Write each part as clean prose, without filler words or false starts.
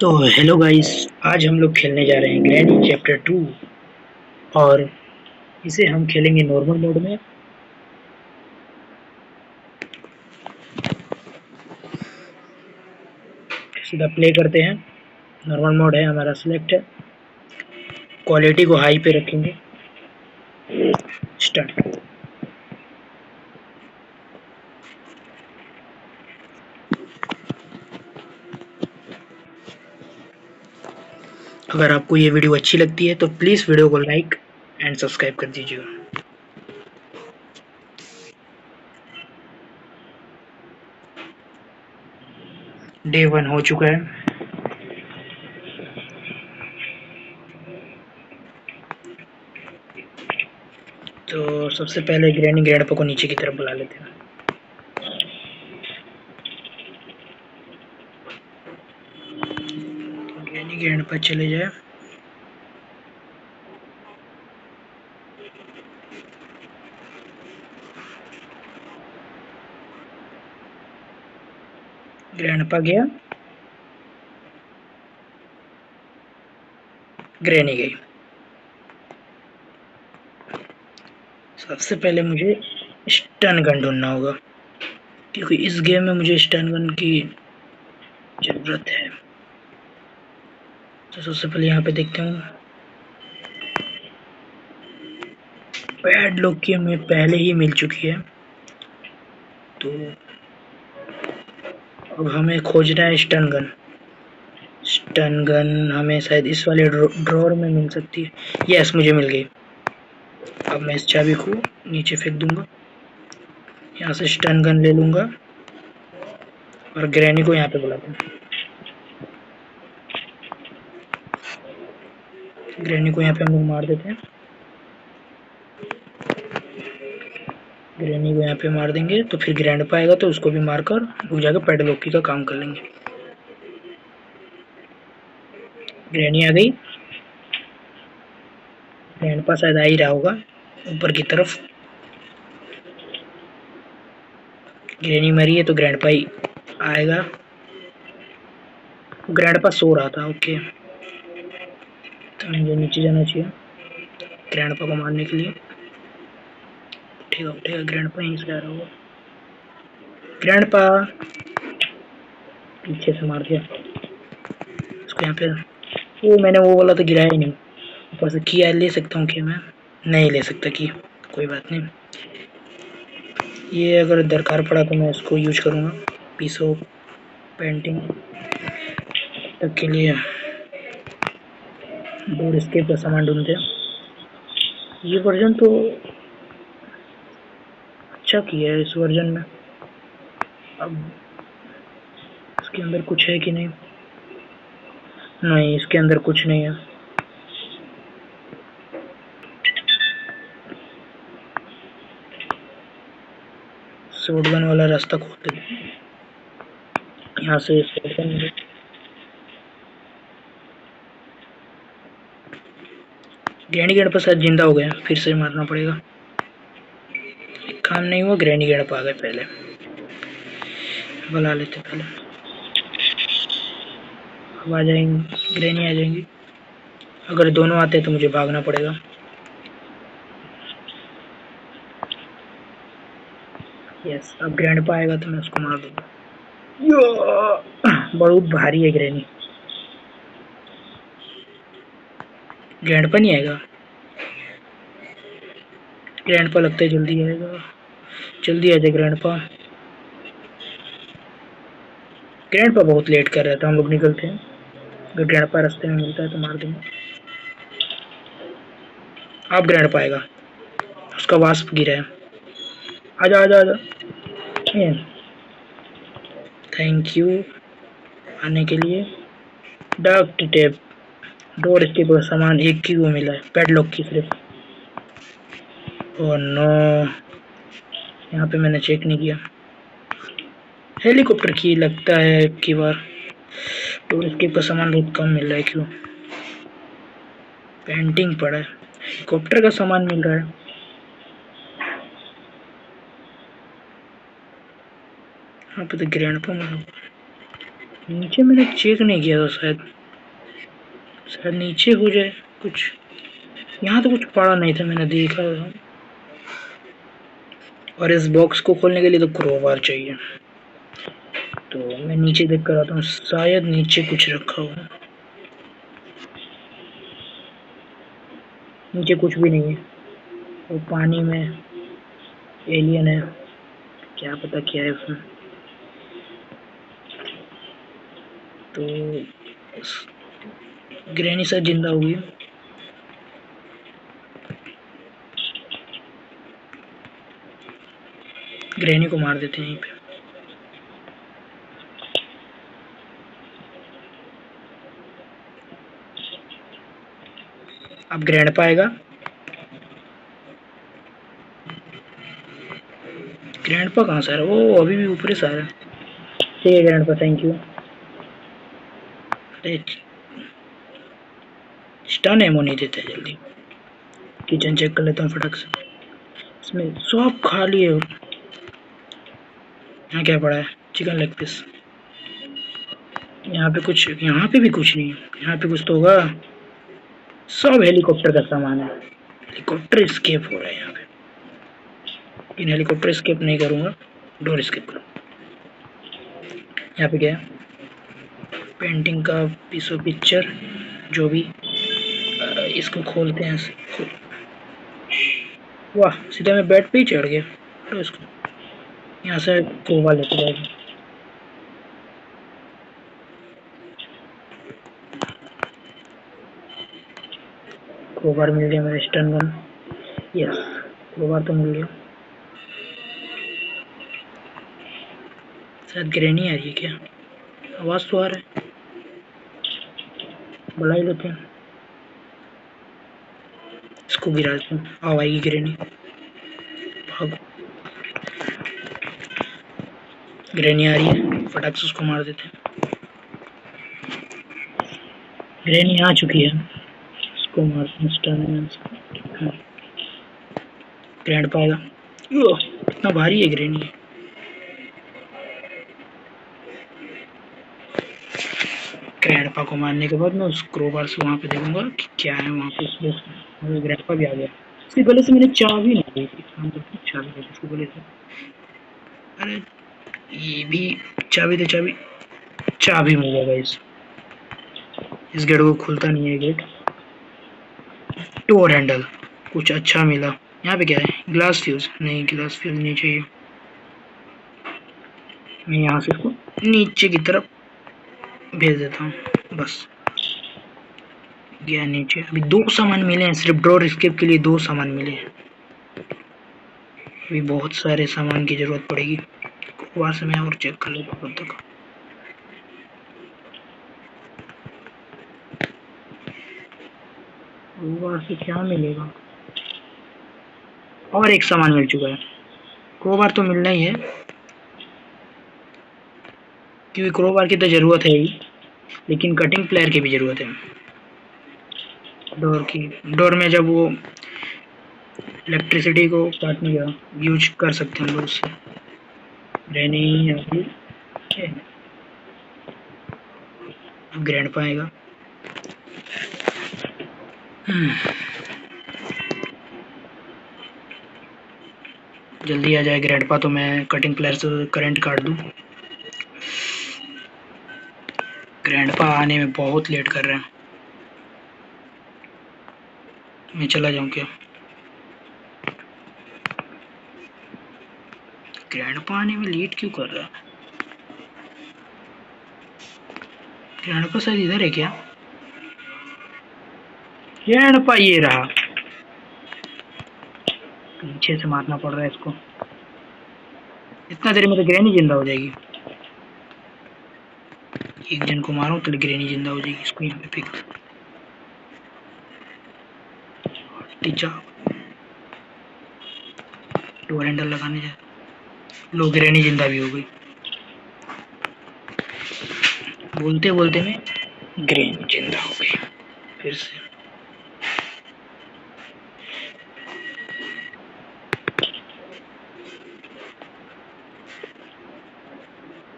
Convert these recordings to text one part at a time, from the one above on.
तो hello guys. आज हम लोग खेलने जा रहे हैं ग्रैनी चैप्टर 2 और इसे हम खेलेंगे नॉर्मल मोड में। सीधा प्ले करते हैं। नॉर्मल मोड है हमारा, सिलेक्ट है। क्वालिटी को हाई पे रखेंगे। स्टार्ट। अगर आपको ये वीडियो अच्छी लगती है तो प्लीज़ वीडियो को लाइक एंड सब्सक्राइब कर दीजिएगा। डे 1 हो चुका है। तो सबसे पहले ग्रैनी ग्रैंडपा को नीचे की तरफ बुला लेते हैं। ग्रैनी ग्रैंडपा चले जाए। ग्रैंडपा गया, ग्रैनी गई। सबसे पहले मुझे स्टन गन ढूंढना होगा क्योंकि इस गेम में मुझे स्टन गन की जरूरत है। तो सबसे पहले यहाँ पे देखते हूँ। पैड लॉक की हमें पहले ही मिल चुकी है, तो अब हमें खोजना है स्टन गन। स्टन गन हमें शायद इस वाले ड्रॉर में मिल सकती है। यस, मुझे मिल गई। अब मैं इस चाबी को नीचे फेंक दूंगा। यहाँ से स्टन गन ले लूंगा और ग्रैनी को यहाँ पे बुलाता हूँ। ग्रैनी को यहाँ पे हम लोग मार देते हैं। ग्रैनी को यहाँ पे मार देंगे तो फिर ग्रैंडपा आएगा तो उसको भी मारकर रुक जाकर पैडलॉकी का काम कर लेंगे। ग्रैनी आ गई। ग्रैंडपा शायद आ ही रहा होगा ऊपर की तरफ। ग्रैनी मरी है तो ग्रैंडपा ही आएगा। ग्रैंडपा सो रहा था। ओके, तो मुझे नीचे जाना चाहिए ग्रैंडपा को मारने के लिए। उठेगा उठेगा, ग्रैंडपा यहीं से आ रहा होगा। ग्रैंडपा पीछे से मार दिया उसको यहाँ पे। वो मैंने वो वाला तो गिराया ही नहीं। ऊपर से किया ले सकता हूँ कि मैं नहीं ले सकता की, कोई बात नहीं। ये अगर दरकार पड़ा तो मैं इसको यूज करूँगा। पीस ऑफ पेंटिंग तक के लिए डोर एस्केप का सामान ढूंढते हैं। ये वर्जन तो अच्छा किया है इस वर्जन में। अब इसके अंदर कुछ है कि नहीं? नहीं, इसके अंदर कुछ नहीं है। शॉटगन वाला रास्ता खोल देते हैं। यहाँ से शॉटगन ग्रैनी गेंड पर शायद जिंदा हो गया, फिर से मारना पड़ेगा। काम नहीं हुआ, ग्रैनी गेंड पर आ गए। पहले बुला लेते पहले। अब आ जाएंगी, ग्रैनी आ जाएंगी। अगर दोनों आते हैं तो मुझे भागना पड़ेगा। यस, अब ग्रैंडपा आएगा तो मैं उसको मार दूंगा। बहुत भारी है ग्रैनी। ग्रैंडपा नहीं आएगा। ग्रैंडपा लगता है जल्दी आएगा। जल्दी आ जाए ग्रैंडपा। ग्रैंडपा बहुत लेट कर रहा था। हम लोग निकलते हैं। अगर ग्रैंडपा रास्ते में मिलता है तो मार देंगे। अब ग्रैंडपा आएगा। उसका वास्प गिरा है। आजा आजा आजा। थैंक यू आने के लिए। Duct tape. डोर स्टेप का सामान एक ही को मिला है, पैडलॉक की सिर्फ। ओह नो, यहाँ पे मैंने चेक नहीं किया। हेलीकॉप्टर की लगता है की बार। डोर स्टेप का सामान बहुत कम मिल रहा है, क्यों? पेंटिंग पड़ा है, हेलीकॉप्टर का सामान मिल रहा है। यहाँ पे तो ग्रैंडपा मिला। नीचे मैंने चेक नहीं किया था, शायद शायद नीचे हो जाए कुछ। यहाँ तो कुछ पड़ा नहीं था, मैंने देखा था। और इस बॉक्स को खोलने के लिए तो क्रोबार चाहिए। तो मैं नीचे देख कर आता हूँ, शायद नीचे कुछ रखा हो। नीचे कुछ भी नहीं है। वो पानी में एलियन है, क्या पता क्या है उसमें। तो ग्रैनी शायद जिंदा हुई। ग्रैनी को मार देते हैं यहीं पे। अब ग्रैंडपा आएगा। ग्रैंडपा कहाँ से आ रहा है? वो अभी भी ऊपर से आ रहा है। ठीक है ग्रैंडपा, थैंक यू। स्टन एमो नहीं देते जल्दी। किचन चेक कर लेता हूँ फटक से। इसमें सब खाली है। यहाँ क्या पड़ा है? Chicken leg piece. यहाँ पे कुछ, यहाँ पे भी कुछ नहीं है। यहाँ पे कुछ तो होगा। सब हेलीकॉप्टर का सामान है। हेलीकॉप्टर स्केप हो रहा है यहाँ पे, लेकिन हेलीकॉप्टर स्केप नहीं करूँगा, डोर स्केप करूँगा। यहाँ पे क्या है? पेंटिंग का पीस ऑफ पिक्चर, जो भी। इसको खोलते हैं। वाह, सीधा मैं बेड पे ही चढ़ गया। तो इसको यहाँ से कोबा लेके जाएगा। क्रोबार मिल गया मेरा, स्टन गन। यस, क्रोबार तो मिल गया। शायद ग्रैनी आ रही है क्या? आवाज तो आ रहा है, बुला ही लेते हैं। इसको गिरा देते हैं। आओ, आएगी ग्रैनी। भागो। ग्रैनी आ रही है, फटाक से उसको मार देते हैं। ग्रैनी आ चुकी है, इसको मारते हैं स्टन गन से। ग्रैंड पाएगा। इतना भारी है ग्रैनी। ग्रैंडपा को मारने के बाद मैं उस क्रोबार से वहाँ पे देखूंगा कि क्या है वहाँ पे। इसलिए ग्रैंडपा भी आ गया। इसके गले से मैंने चाबी नहीं ली थी, काम करती चाबी ली थी इसके गले से। अरे ये भी चाबी दे, चाबी। चाबी मिल गया गाइस। इस गेट को खुलता नहीं है गेट। डोर हैंडल, कुछ अच्छा मिला। यहाँ पे क्या है? Glass fuse. नहीं, ग्लास फ्यूज नहीं चाहिए। मैं यहाँ से इसको नीचे की तरफ भेज देता हूँ, बस। गया नीचे। अभी 2 सामान मिले हैं, सिर्फ डोर एस्केप के लिए 2 सामान मिले हैं। अभी बहुत सारे सामान की जरूरत पड़ेगी। वहां से मैं और चेक कर लेता हूँ तब तक। वहां से क्या मिलेगा? और एक सामान मिल चुका है। क्रोबार तो मिलना ही है, क्योंकि क्रोबार की तो जरूरत है ही, लेकिन कटिंग प्लेयर की भी जरूरत है। डोर की, डोर में जब वो इलेक्ट्रिसिटी को काटने का यूज कर सकते हैं हम लोग उससे। रहनी अभी ग्रैंड पाएगा। जल्दी आ जाए ग्रैंडपा तो मैं कटिंग प्लेयर से करंट काट दूं। ग्रैंडपा आने में बहुत लेट कर रहे हैं। मैं चला जाऊं क्या? ग्रैंडपा आने में लेट क्यों कर रहा है? ग्रैंडपा शायद इधर है क्या? ग्रैंडपा ये रहा। पीछे से मारना पड़ रहा है इसको। इतना देर में तो ग्रैनी जिंदा हो जाएगी। एक जन को मारो तो ग्रैनी जिंदा हो जाएगी। इसको यहाँ पे फेंक दो। टीचा डोर हैंडल लगाने जाए। लो, ग्रैनी जिंदा भी हो गई। बोलते बोलते में ग्रैनी जिंदा हो गई फिर से।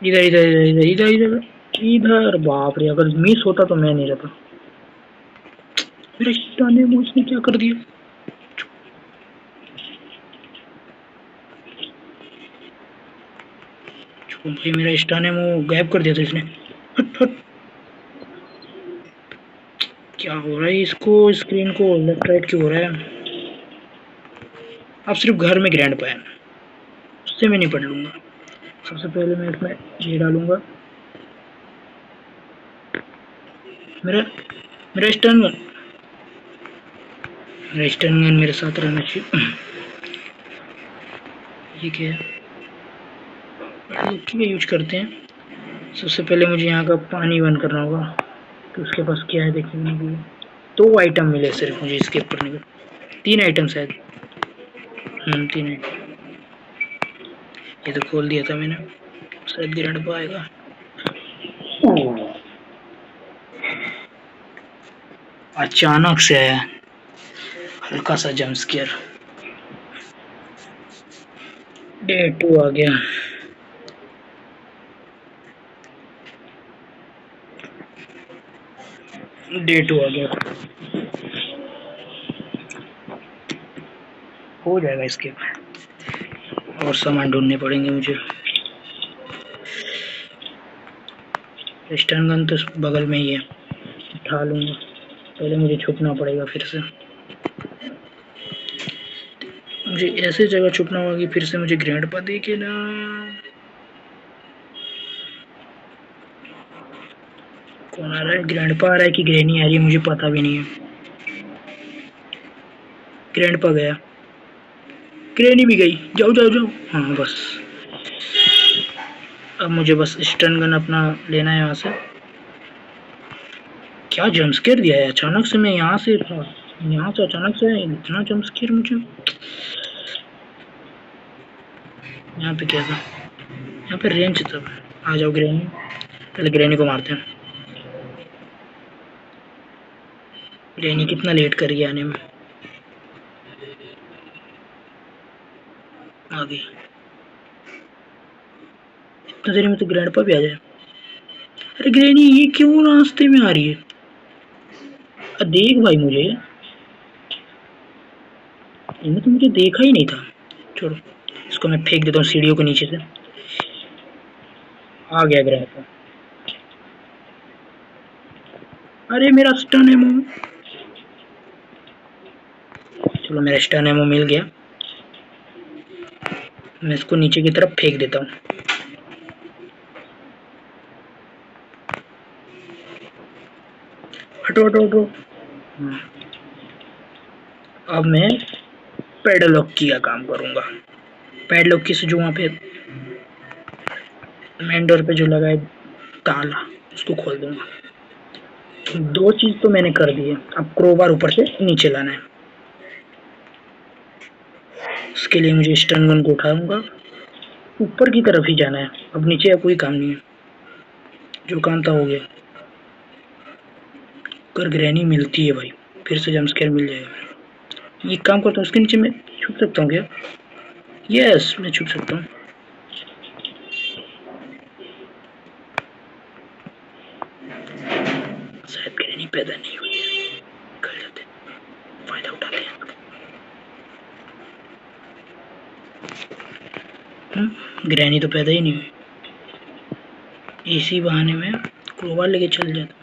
इधर इधर इधर इधर इधर इधर। इधर बाप रे, अगर मिस होता तो मैं नहीं रहता। मेरे स्टाने में उसने क्या कर दिया? भाई मेरा स्टाने में गायब कर दिया था इसने। हट हट। क्या हो रहा है इसको? स्क्रीन को लेफ्ट राइट क्यों हो रहा है? अब सिर्फ घर में ग्रैंड पाया, उससे मैं नहीं पढ़ लूंगा। सबसे पहले मैं इसमें ये डालूंगा। मेरा मेरा स्टन गन, मेरा स्टन गन मेरे साथ रहना चाहिए। ये क्या है? क्या यूज करते हैं? सबसे पहले मुझे यहाँ का पानी बंद करना होगा। तो उसके पास क्या है देखने के लिए? 2 आइटम मिले सिर्फ मुझे स्केप करने को। 3 आइटम शायद। 3 आइटम। ये तो खोल दिया था मैंने, शायद गिरने पाएगा। अचानक से आया, हल्का सा जंप स्केयर। डे 2 आ गया। डे 2 आ गया। हो जाएगा इसके, और सामान ढूंढने पड़ेंगे मुझे। स्टन गन तो बगल में ही है, उठा लूंगा। पहले मुझे छुपना पड़ेगा फिर से। मुझे ऐसे जगह छुपना होगा कि फिर से मुझे ग्रैंड पा देखे ना। कौन आ रहा है? ग्रैंड पा आ रहा है कि ग्रैनी आ रही है मुझे पता भी नहीं है। ग्रैंड पा गया, ग्रैनी भी गई। जाओ जाओ जाओ। हाँ बस, अब मुझे बस स्टन गन अपना लेना है यहाँ से। क्या जंप स्केयर दिया है अचानक से? मैं यहाँ से था, यहाँ से अचानक से इतना जंप स्केयर मुझे। यहाँ पे क्या था? यहाँ पे रेंज था। आ जाओ ग्रैनी, पहले ग्रैनी को मारते हैं। ग्रैनी कितना लेट कर गई आने में। आ गई। इतना देर में तो ग्रैंडपा भी आ जाए। अरे ग्रैनी ये क्यों रास्ते में आ रही है? देख भाई मुझे, इन्हें तो मुझे देखा ही नहीं था। छोड़ो, इसको मैं फेंक देता हूँ सीढ़ियों के नीचे से। आ गया ग्रैंडपा। अरे मेरा स्टन एमो। चलो मेरा स्टन एमो मिल गया। मैं इसको नीचे की तरफ फेंक देता हूँ। हटो हटो हटो। अब मैं पैडलॉक की का काम करूंगा। पैडलॉक की से जो वहाँ पे मेन डोर पे जो लगा है ताला, उसको खोल दूंगा। 2 चीज तो मैंने कर दी है, अब क्रोबार ऊपर से नीचे लाना है। उसके लिए मुझे स्टन गन को उठाऊंगा, ऊपर की तरफ ही जाना है। अब नीचे का कोई काम नहीं है, जो काम था हो गया। अगर ग्रैनी मिलती है भाई, फिर से जंप स्केयर मिल जाएगा। ये काम करता हूँ, उसके नीचे मैं छुप सकता हूँ क्या? यस, मैं छुप सकता हूँ। शायद ग्रैनी पैदा नहीं हुई है, निकल जाते, फायदा उठाते हैं। ग्रैनी तो पैदा ही नहीं हुई। इसी बहाने में क्रोबार लेके चल जाता।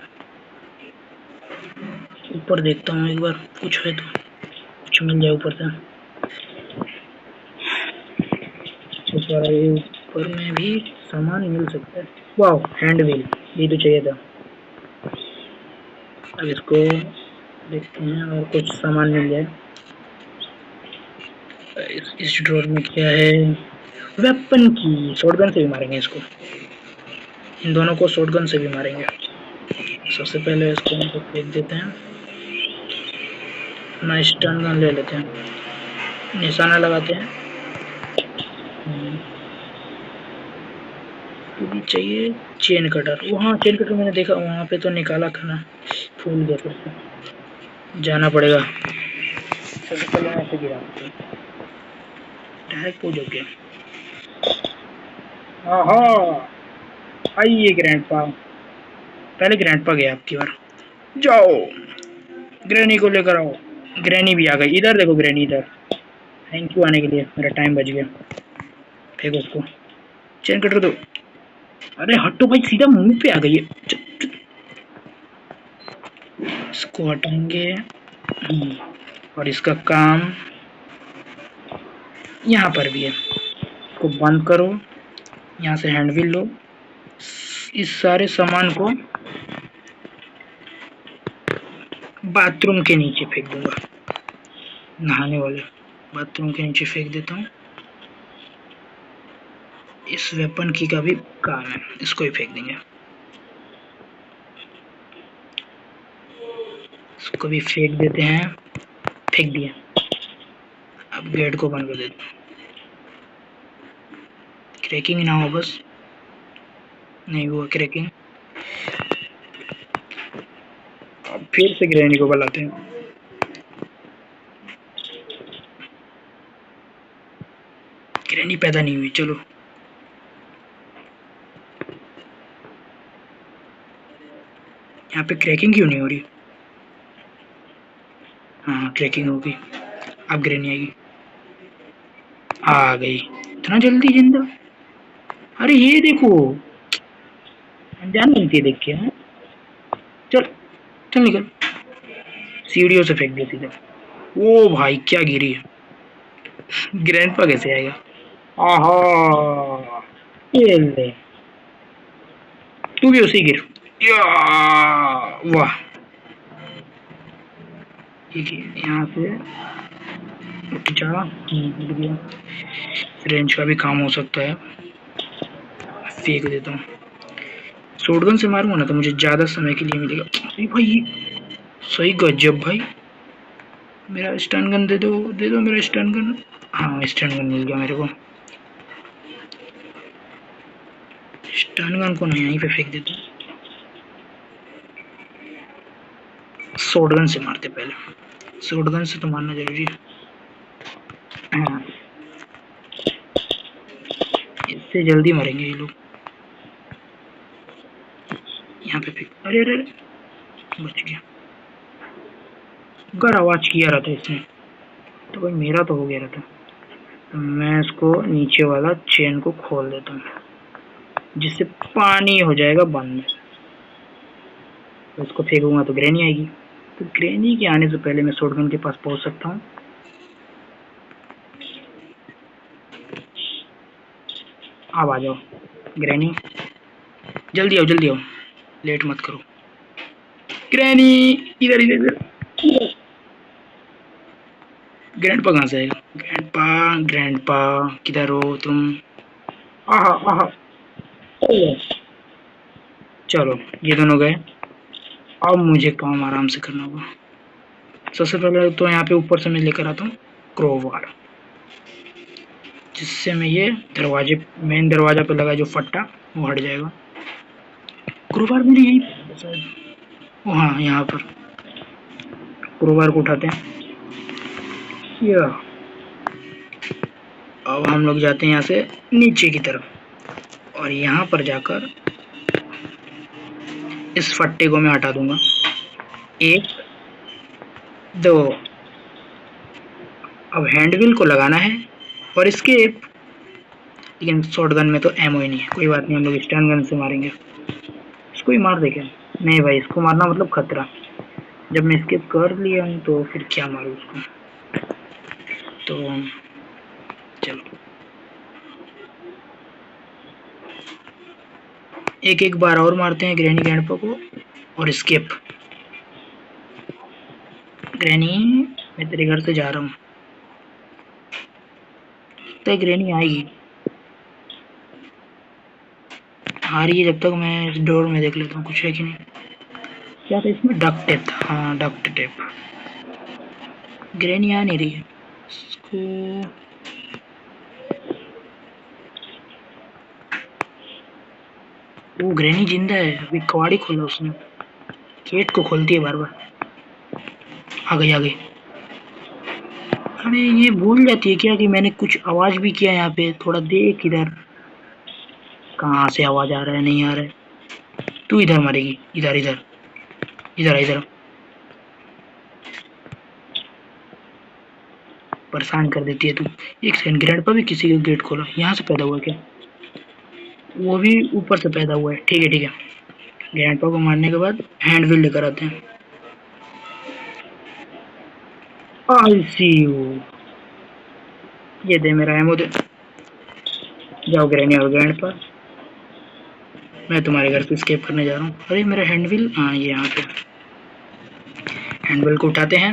ऊपर देखता हूँ एक बार, कुछ है तो कुछ मिल जाए ऊपर से। ऊपर में भी सामान मिल सकता है। वाह, हैंड व्हील, ये तो चाहिए था। अब इसको देखते हैं और कुछ सामान मिल जाए। इस ड्रॉर में क्या है? वेपन की। शॉटगन से भी मारेंगे इसको, इन दोनों को शॉटगन से भी मारेंगे। सबसे पहले इसको हम लोग फेंक देते हैं। अपना स्टन गन ले लेते हैं, निशाना लगाते हैं। तो भी चाहिए चेन कटर। वहाँ चेन कटर मैंने देखा, वहाँ पे तो निकाला था ना, भूल गया। फिर से जाना पड़ेगा। सबसे पहले मैं ऐसे गिरा डायरेक्ट पूछ हो गया। आइए ग्रैंडपा, पहले ग्रैंडपा गया आपकी बार। जाओ ग्रैनी को लेकर आओ। ग्रैनी भी आ गई। इधर देखो ग्रैनी इधर। थैंक यू आने के लिए, मेरा टाइम बच गया। फेंको उसको। चेन कटर दो। अरे हटो भाई, सीधा मुंह पे आ गई है। इसको हटाएंगे। और इसका काम यहाँ पर भी है। इसको बंद करो। यहाँ से हैंडविल लो। इस सारे सामान को बाथरूम के नीचे फेंक दूंगा। नहाने वाले बाथरूम के नीचे फेंक देता हूँ। इस वेपन की का भी काम है, इसको ही फेंक देंगे। इसको भी फेंक देते हैं। फेंक दिया। अब गेट को बंद कर देते हैं। क्रैकिंग ना हो बस। नहीं हुआ क्रैकिंग। अब फिर से ग्रैनी को बुलाते हैं। ग्रैनी पैदा नहीं हुई। चलो यहाँ पे क्रैकिंग क्यों नहीं हो रही? हाँ क्रैकिंग होगी। अब ग्रैनी आएगी। आ गई। इतना जल्दी जिंदा? अरे ये देखो, अनजान बनती है देख के। हाँ चल चल निकल। सीढ़ियों से फेंक दिया सीधा। ओ भाई क्या गिरी है। ग्रैंडपा कैसे आएगा? आहा ये ले। तू भी उसी गिर। या वाह। ठीक है यहाँ से उठ जा। उठ गया। रेंज का भी काम हो सकता है। फेंक देता हूँ। शॉटगन से मारूंगा ना तो मुझे ज्यादा समय के लिए मिलेगा। अरे भाई सही गजब भाई। मेरा स्टन गन दे दो मेरा स्टन गन। हाँ स्टन गन मिल गया मेरे को। स्टन गन को नहीं यहीं पे फेंक देता हूँ। शॉटगन से मारते पहले। शॉटगन से तो मारना जरूरी है। हाँ इससे जल्दी मरेंगे ये लोग। यहाँ पे फेंक। अरे अरे बच गया। अगर आवाज किया रहा था इसने तो भाई मेरा तो हो गया रहता। मैं इसको नीचे वाला चेन को खोल देता हूँ जिससे पानी हो जाएगा बंद। तो इसको फेंकूंगा तो ग्रैनी आएगी। तो ग्रैनी के आने से पहले मैं शॉटगन के पास पहुंच सकता हूँ। अब आ जाओ ग्रैनी। जल्दी आओ जल्दी आओ। लेट मत करो। ग्रैनी इधर इधर इधर। ग्रैंडपा कहाँ से आएगा? ग्रैंडपा किधर हो तुम? आहा आहा। चलो ये दोनों गए। अब मुझे काम आराम से करना होगा। सबसे पहले तो यहाँ पे ऊपर से मैं लेकर आता हूँ क्रोबार, जिससे मैं ये दरवाजे मेन दरवाजा पे लगा जो फट्टा वो हट जाएगा। क्रोबार मेरे यहीं शायद। ओ हाँ यहाँ पर। क्रोबार को उठाते हैं। या अब हम लोग जाते हैं यहाँ से नीचे की तरफ और यहाँ पर जाकर इस फट्टे को मैं हटा दूंगा। एक दो। अब हैंडविल को लगाना है और एस्केप। लेकिन शॉटगन में तो एमओ ही नहीं है। कोई बात नहीं, हम लोग स्टन गन से मारेंगे। इसको ही मार दे क्या? नहीं भाई इसको मारना मतलब खतरा। जब मैं एस्केप कर लिया हूँ तो फिर क्या मारूँ उसको। तो चलो एक एक बार और मारते हैं ग्रैनी ग्रैंडपा को और एस्केप। ग्रैनी मैं तेरे घर से जा रहा हूँ। तो ग्रैनी आएगी। आ रही है। जब तक मैं इस डोर में देख लेता हूँ कुछ है कि नहीं। क्या था इसमें? डक्ट टेप था। हाँ डक्ट टेप। ग्रैनी आ नहीं रही है। इसको वो ग्रैनी जिंदा है। अभी कवाड़ी खोला उसने। गेट को खोलती है बार बार। आ गई आ गई। अरे ये भूल जाती है क्या कि मैंने कुछ आवाज भी किया यहाँ पे? थोड़ा देख इधर कहाँ से आवाज आ रहा है नहीं आ रहा है। तू इधर मरेगी, इधर इधर इधर इधर। परेशान कर देती है तू। एक सेकंड, ग्रैंडपा भी किसी का गेट खोला, यहाँ से पैदा हुआ क्या? वो भी ऊपर से पैदा हुआ है। ठीक है ठीक है। ग्रैंडपा को मारने के बाद हैंड व्हील लेकर आते हैं। आई सी यू। ये दे मेरा एमो दे। जाओ ग्रैनी और ग्रैंडपा, मैं तुम्हारे घर पे स्केप करने जा रहा हूँ। अरे मेरा हैंड व्हील, हाँ ये यहाँ पे। हैंड व्हील को उठाते हैं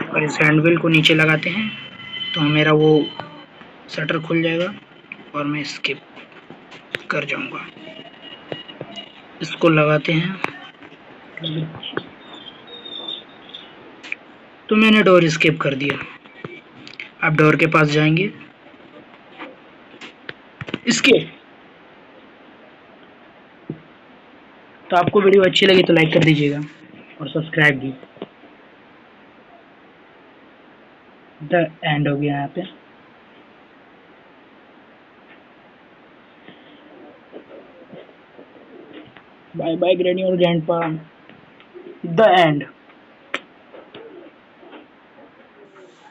और इस हैंड व्हील को नीचे लगाते हैं तो मेरा वो शटर खुल जाएगा और मैं स्केप कर जाऊंगा। इसको लगाते हैं तो मैंने डोर स्केप कर दिया। अब डोर के पास जाएंगे, इसके। तो आपको वीडियो अच्छी लगी तो लाइक कर दीजिएगा और सब्सक्राइब भी। द एंड हो गया यहाँ पे। बाय बाय ग्रैनी और grandpa. The end.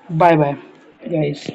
Bye bye guys.